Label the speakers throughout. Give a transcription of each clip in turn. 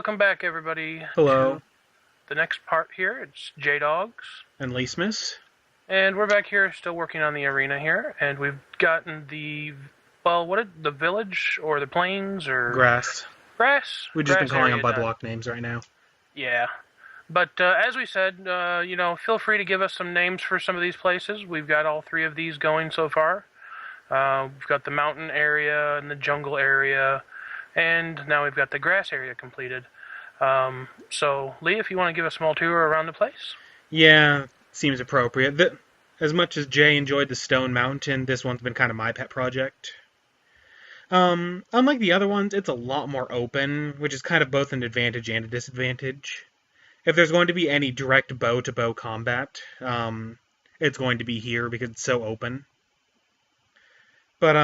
Speaker 1: welcome back everybody
Speaker 2: Hello.
Speaker 1: to the next part here. It's J-Dogs.
Speaker 2: And Llesmis.
Speaker 1: And we're back here still working on the arena here, and we've gotten the, the village, or the plains, or...
Speaker 2: Grass.
Speaker 1: Grass?
Speaker 2: We've just been
Speaker 1: Grass
Speaker 2: calling
Speaker 1: area
Speaker 2: them by
Speaker 1: done.
Speaker 2: block names right now.
Speaker 1: Yeah. But as we said, feel free to give us some names for some of these places. We've got all three of these going so far. We've got the mountain area and the jungle area, and now we've got the grass area completed. So, Lee, if you want to give a small tour around the place.
Speaker 2: Yeah, seems appropriate. As much as Jay enjoyed the Stone Mountain, this one's been kind of my pet project. Unlike the other ones, it's a lot more open, which is kind of both an advantage and a disadvantage. If there's going to be any direct bow-to-bow combat, it's going to be here because it's so open. But,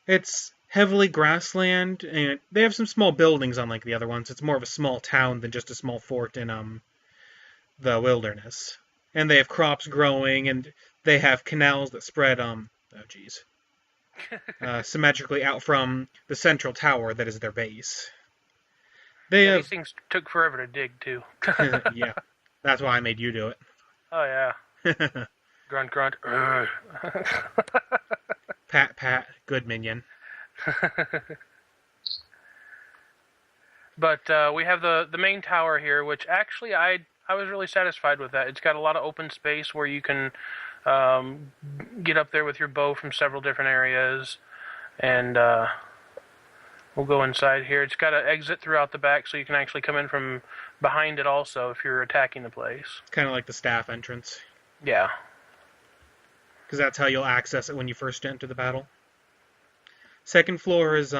Speaker 2: it's heavily grassland, and they have some small buildings unlike the other ones. It's more of a small town than just a small fort in, the wilderness. And they have crops growing, and they have canals that spread, symmetrically out from the central tower that is their base.
Speaker 1: These things took forever to dig, too.
Speaker 2: Yeah, that's why I made you do it.
Speaker 1: Oh, yeah. Grunt, grunt.
Speaker 2: Pat, pat, good minion.
Speaker 1: But we have the main tower here, which actually I was really satisfied with that. It's got a lot of open space where you can get up there with your bow from several different areas, and we'll go inside here. It's got an exit throughout the back, so you can actually come in from behind it also if you're attacking the place.
Speaker 2: Kind of like the staff entrance.
Speaker 1: Yeah.
Speaker 2: Because that's how you'll access it when you first enter the battle. Second floor is,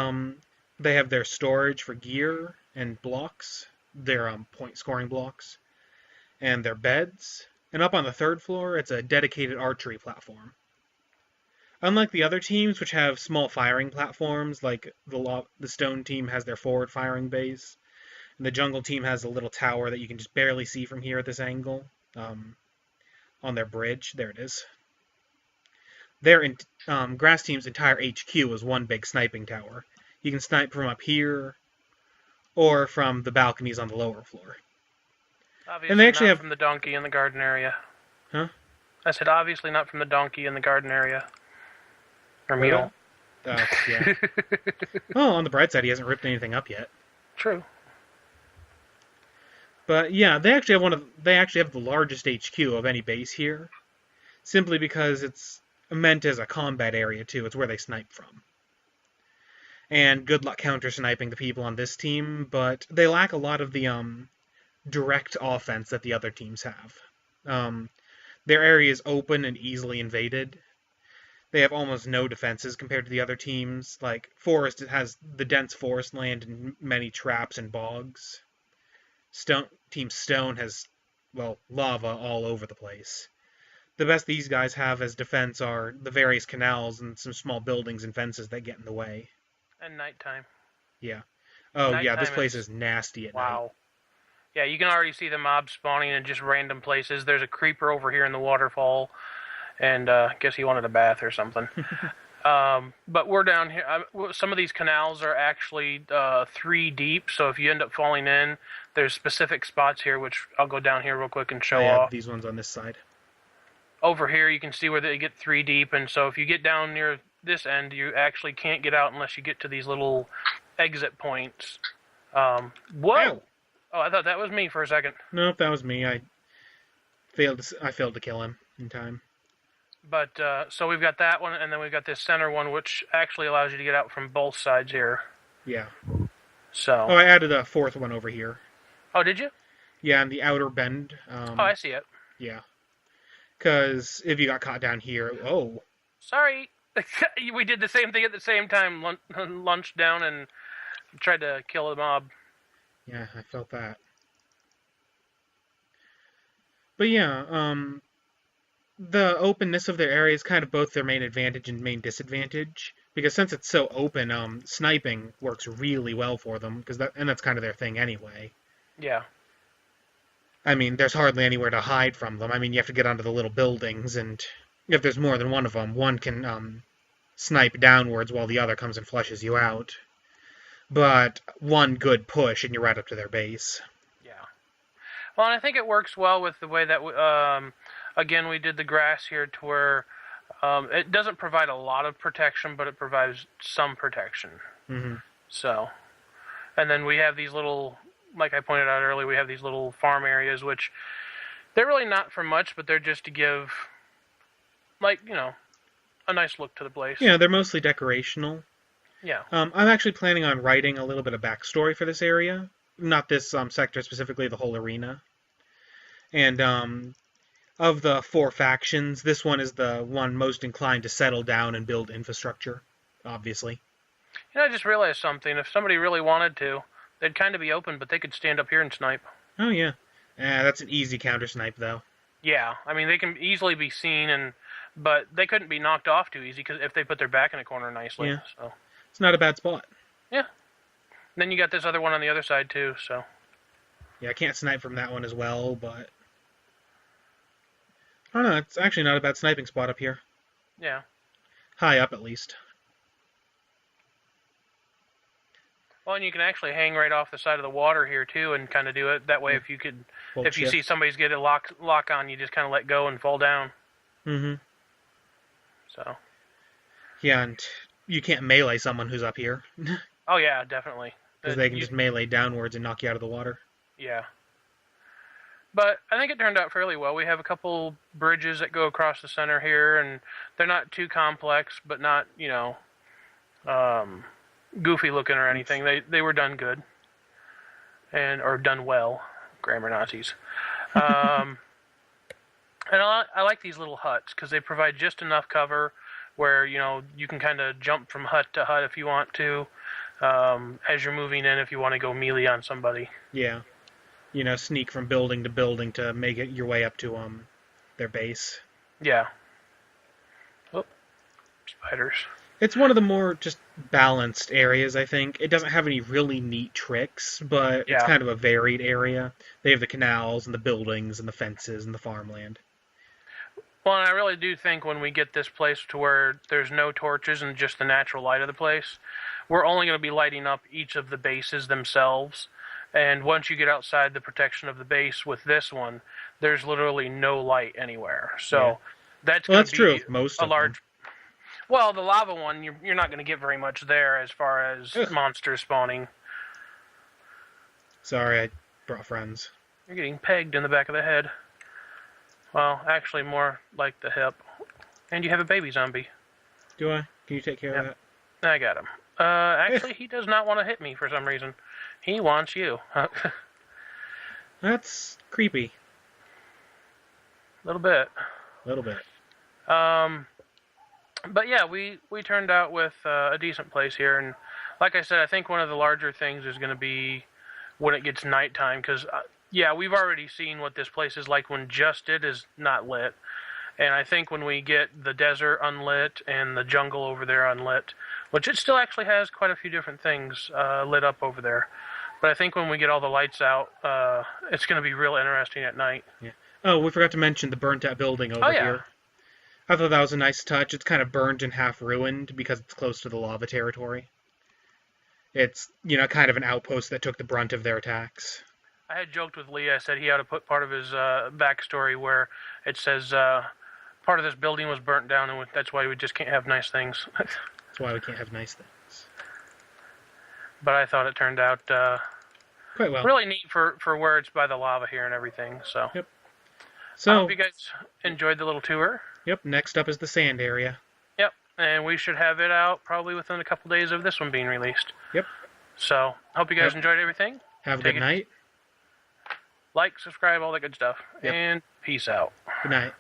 Speaker 2: they have their storage for gear and blocks, their point scoring blocks, and their beds. And up on the third floor, it's a dedicated archery platform. Unlike the other teams, which have small firing platforms, like the stone team has their forward firing base, and the jungle team has a little tower that you can just barely see from here at this angle, on their bridge. There it is. Their grass team's entire HQ is one big sniping tower. You can snipe from up here, or from the balconies on the lower floor.
Speaker 1: Obviously
Speaker 2: and they actually
Speaker 1: not
Speaker 2: have
Speaker 1: from the donkey in the garden area.
Speaker 2: Huh?
Speaker 1: I said obviously not from the donkey in the garden area. Or mule.
Speaker 2: Yeah. Well, on the bright side, he hasn't ripped anything up yet.
Speaker 1: True.
Speaker 2: But yeah, they actually have the largest HQ of any base here, simply because it's meant as a combat area too. It's where they snipe from. And good luck counter-sniping the people on this team, but they lack a lot of the direct offense that the other teams have. Their area is open and easily invaded. They have almost no defenses compared to the other teams. Like, Forest, it has the dense forest land and many traps and bogs. Team Stone has, lava all over the place. The best these guys have as defense are the various canals and some small buildings and fences that get in the way.
Speaker 1: And nighttime.
Speaker 2: Yeah. Oh,
Speaker 1: Nighttime
Speaker 2: yeah, this place is nasty at night.
Speaker 1: Wow. Yeah, you can already see the mobs spawning in just random places. There's a creeper over here in the waterfall, and I guess he wanted a bath or something. But we're down here. Some of these canals are actually 3 deep, so if you end up falling in, there's specific spots here, which I'll go down here real quick and show off.
Speaker 2: These ones on this side.
Speaker 1: Over here, you can see where they get 3 deep, and so if you get down near this end, you actually can't get out unless you get to these little exit points. Whoa!
Speaker 2: Ow.
Speaker 1: Oh, I thought that was me for a second.
Speaker 2: Nope, that was me. I failed to kill him in time.
Speaker 1: But, so we've got that one, and then we've got this center one, which actually allows you to get out from both sides here.
Speaker 2: Yeah.
Speaker 1: So.
Speaker 2: Oh, I added a fourth one over here.
Speaker 1: Oh, did you?
Speaker 2: Yeah, in the outer bend.
Speaker 1: Oh, I see it.
Speaker 2: Yeah. Because if you got caught down here... Oh.
Speaker 1: Sorry. We did the same thing at the same time. Lunched down and tried to kill the mob.
Speaker 2: Yeah, I felt that. But yeah, the openness of their area is kind of both their main advantage and main disadvantage. Because since it's so open, sniping works really well for them. And that's kind of their thing anyway.
Speaker 1: Yeah.
Speaker 2: I mean, there's hardly anywhere to hide from them. I mean, you have to get onto the little buildings, and if there's more than one of them, one can snipe downwards while the other comes and flushes you out. but one good push and you're right up to their base.
Speaker 1: Yeah. Well, and I think it works well with the way that again, we did the grass here to where it doesn't provide a lot of protection, but it provides some protection.
Speaker 2: Mm-hmm.
Speaker 1: So, and then we have these little, like I pointed out earlier, we have these little farm areas, which they're really not for much, but they're just to give, like, a nice look to the place.
Speaker 2: Yeah, they're mostly decorational.
Speaker 1: Yeah.
Speaker 2: I'm actually planning on writing a little bit of backstory for this area. Not this sector specifically, the whole arena. And of the 4 factions, this one is the one most inclined to settle down and build infrastructure, obviously.
Speaker 1: I just realized something. If somebody really wanted to, they'd kind of be open, but they could stand up here and snipe.
Speaker 2: Oh, yeah. That's an easy counter snipe, though.
Speaker 1: Yeah, I mean, they can easily be seen, but they couldn't be knocked off too easy if they put their back in a corner nicely.
Speaker 2: Yeah.
Speaker 1: So.
Speaker 2: It's not a bad spot.
Speaker 1: Yeah. And then you got this other one on the other side, too, so.
Speaker 2: Yeah, I can't snipe from that one as well, but... I don't know, it's actually not a bad sniping spot up here.
Speaker 1: Yeah.
Speaker 2: High up, at least.
Speaker 1: Well, and you can actually hang right off the side of the water here, too, and kind of do it. That way,
Speaker 2: Yeah.
Speaker 1: if you see somebody's get a lock on, you just kind of let go and fall down.
Speaker 2: Mm-hmm.
Speaker 1: So.
Speaker 2: Yeah, and you can't melee someone who's up here.
Speaker 1: Oh, yeah, definitely.
Speaker 2: Because they can just melee downwards and knock you out of the water.
Speaker 1: Yeah. But I think it turned out fairly well. We have a couple bridges that go across the center here, and they're not too complex, but not, goofy looking or anything. They were done good. Or done well. Grammar Nazis. And I like these little huts, because they provide just enough cover where, you can kind of jump from hut to hut if you want to, as you're moving in if you want to go melee on somebody.
Speaker 2: Yeah. Sneak from building to building to make it your way up to their base.
Speaker 1: Yeah. Oh, spiders.
Speaker 2: It's one of the more just balanced areas, I think. It doesn't have any really neat tricks, but it's kind of a varied area. They have the canals and the buildings and the fences and the farmland.
Speaker 1: Well, and I really do think when we get this place to where there's no torches and just the natural light of the place, we're only going to be lighting up each of the bases themselves. And once you get outside the protection of the base with this one, there's literally no light anywhere. So that's going to be
Speaker 2: true. Most
Speaker 1: a large. Well, the lava one, you're not going to get very much there as far as monsters spawning.
Speaker 2: Sorry, I brought friends.
Speaker 1: You're getting pegged in the back of the head. Well, actually more like the hip. And you have a baby zombie.
Speaker 2: Do I? Can you take care of
Speaker 1: that? I got him. Actually, he does not want to hit me for some reason. He wants you.
Speaker 2: That's creepy.
Speaker 1: A little bit. But yeah, we turned out with a decent place here, and like I said, I think one of the larger things is going to be when it gets nighttime, because we've already seen what this place is like when just it is not lit, and I think when we get the desert unlit and the jungle over there unlit, which it still actually has quite a few different things lit up over there, but I think when we get all the lights out, it's going to be real interesting at night.
Speaker 2: Yeah. Oh, we forgot to mention the burnt-out building over here. I thought that was a nice touch. It's kind of burnt and half ruined because it's close to the lava territory. It's, kind of an outpost that took the brunt of their attacks.
Speaker 1: I had joked with Lee. I said he ought to put part of his backstory where it says part of this building was burnt down, and that's why we just can't have nice things.
Speaker 2: That's why we can't have nice things.
Speaker 1: But I thought it turned out
Speaker 2: quite well.
Speaker 1: Really neat for where it's by the lava here and everything. So.
Speaker 2: Yep.
Speaker 1: So I hope you guys enjoyed the little tour.
Speaker 2: Yep. Next up is the sand area.
Speaker 1: Yep. And we should have it out probably within a couple days of this one being released.
Speaker 2: Yep.
Speaker 1: So hope you guys enjoyed everything.
Speaker 2: Have a good night.
Speaker 1: Like, subscribe, all that good stuff.
Speaker 2: Yep.
Speaker 1: And peace out.
Speaker 2: Good night.